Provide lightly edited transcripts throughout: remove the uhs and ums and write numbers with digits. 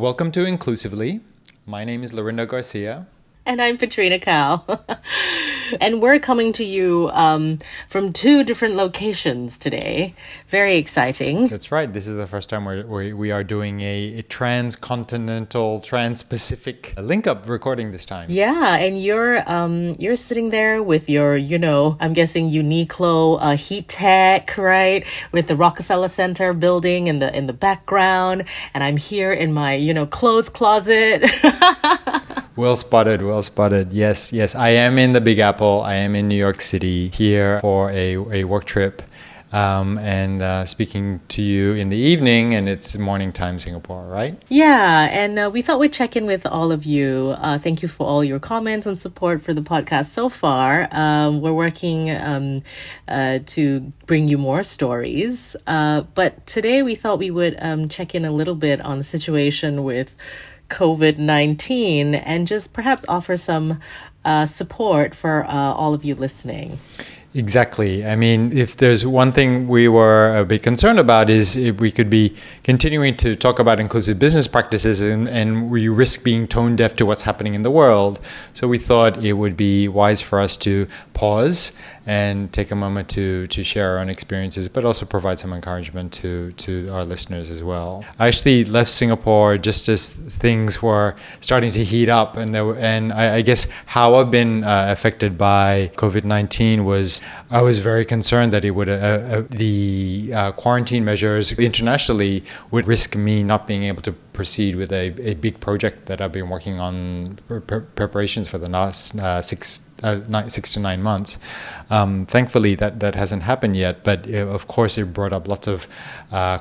Welcome to Inclusively. My name is Lorinda Garcia. And I'm Katrina Cow. And we're coming to you from two different locations today. Very exciting. That's right. This is the first time we are doing a transcontinental, trans-Pacific link-up recording this time. Yeah, and you're sitting there with your, I'm guessing Uniqlo heat tech, right? With the Rockefeller Center building in the background, and I'm here in my, clothes closet. Well spotted, well spotted. Yes. I am in the Big Apple. I am in New York City here for a work trip and speaking to you in the evening, and it's morning time Singapore, right? Yeah, and we thought we'd check in with all of you. Thank you for all your comments and support for the podcast so far. We're working to bring you more stories. But today we thought we would check in a little bit on the situation with COVID-19 and just perhaps offer some support for all of you listening. Exactly. I mean, if there's one thing we were a bit concerned about is if we could be continuing to talk about inclusive business practices and we risk being tone deaf to what's happening in the world. So we thought it would be wise for us to pause and take a moment to share our own experiences, but also provide some encouragement to our listeners as well. I actually left Singapore just as things were starting to heat up, and I guess how I've been affected by COVID-19 was I was very concerned that it would the quarantine measures internationally would risk me not being able to proceed with a big project that I've been working on preparations for the last 6 to 9 months. Thankfully, that hasn't happened yet, but of course it brought up lots of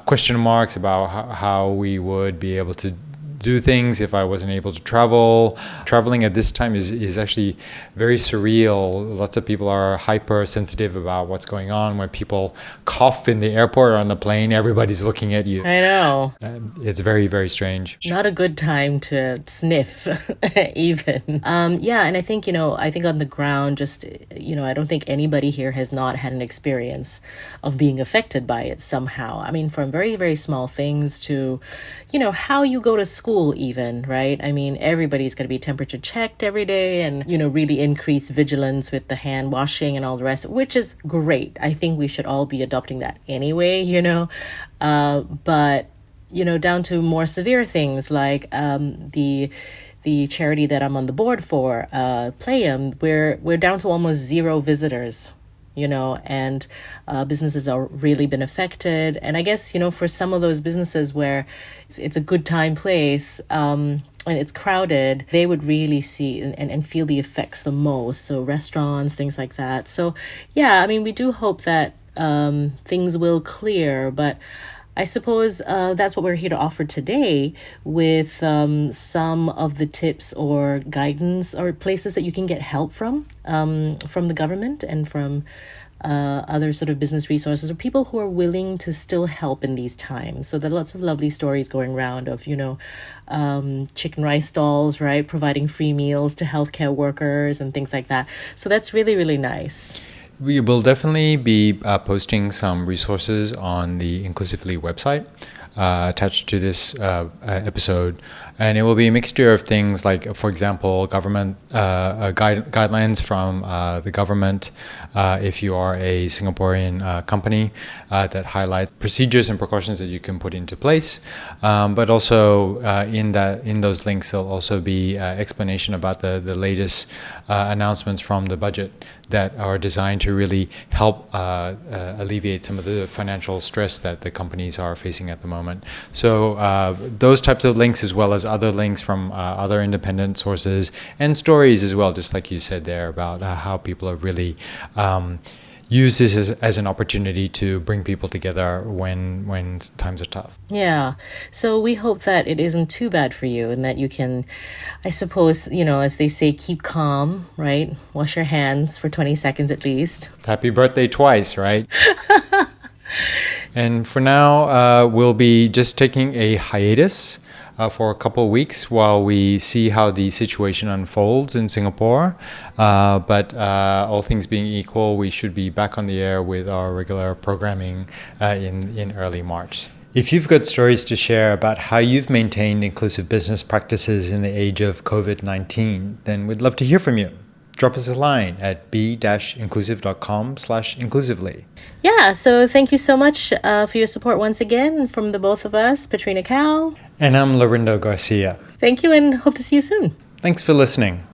question marks about how we would be able to do things if I wasn't able to travel. Traveling at this time is actually very surreal. Lots of people are hypersensitive about what's going on. When people cough in the airport or on the plane, everybody's looking at you. I know. It's very, very strange. Not a good time to sniff, even. Yeah, and I think, on the ground, just, I don't think anybody here has not had an experience of being affected by it somehow. I mean, from very, very small things to, how you go to school even, right? I mean, everybody's going to be temperature checked every day and, really increase vigilance with the hand washing and all the rest, which is great. I think we should all be adopting that anyway, but down to more severe things like the charity that I'm on the board for, Playum, we're down to almost zero visitors, and businesses are really been affected. And I guess, for some of those businesses where it's a good time place and it's crowded, they would really see and feel the effects the most. So restaurants, things like that. So, yeah, I mean, we do hope that things will clear, but I suppose that's what we're here to offer today with some of the tips or guidance or places that you can get help from the government and from other sort of business resources or people who are willing to still help in these times. So there are lots of lovely stories going around of, chicken rice stalls, right? Providing free meals to healthcare workers and things like that. So that's really, really nice. We will definitely be posting some resources on the Inclusively website attached to this episode. And it will be a mixture of things like, for example, government guidelines from the government if you are a Singaporean company that highlights procedures and precautions that you can put into place. But also in those links, there'll also be explanation about the latest announcements from the budget that are designed to really help alleviate some of the financial stress that the companies are facing at the moment. So those types of links, as well as other links from other independent sources and stories as well, just like you said there about how people have really used this as an opportunity to bring people together when times are tough. Yeah. So we hope that it isn't too bad for you and that you can, I suppose, as they say, keep calm, right? Wash your hands for 20 seconds at least. Happy birthday twice, right? And for now, we'll be just taking a hiatus for a couple of weeks while we see how the situation unfolds in Singapore. But all things being equal, we should be back on the air with our regular programming in early March. If you've got stories to share about how you've maintained inclusive business practices in the age of COVID-19, then we'd love to hear from you. Drop us a line at b-inclusive.com/inclusively. Yeah, so thank you so much for your support once again from the both of us, Patrina Cal. And I'm Lorindo Garcia. Thank you and hope to see you soon. Thanks for listening.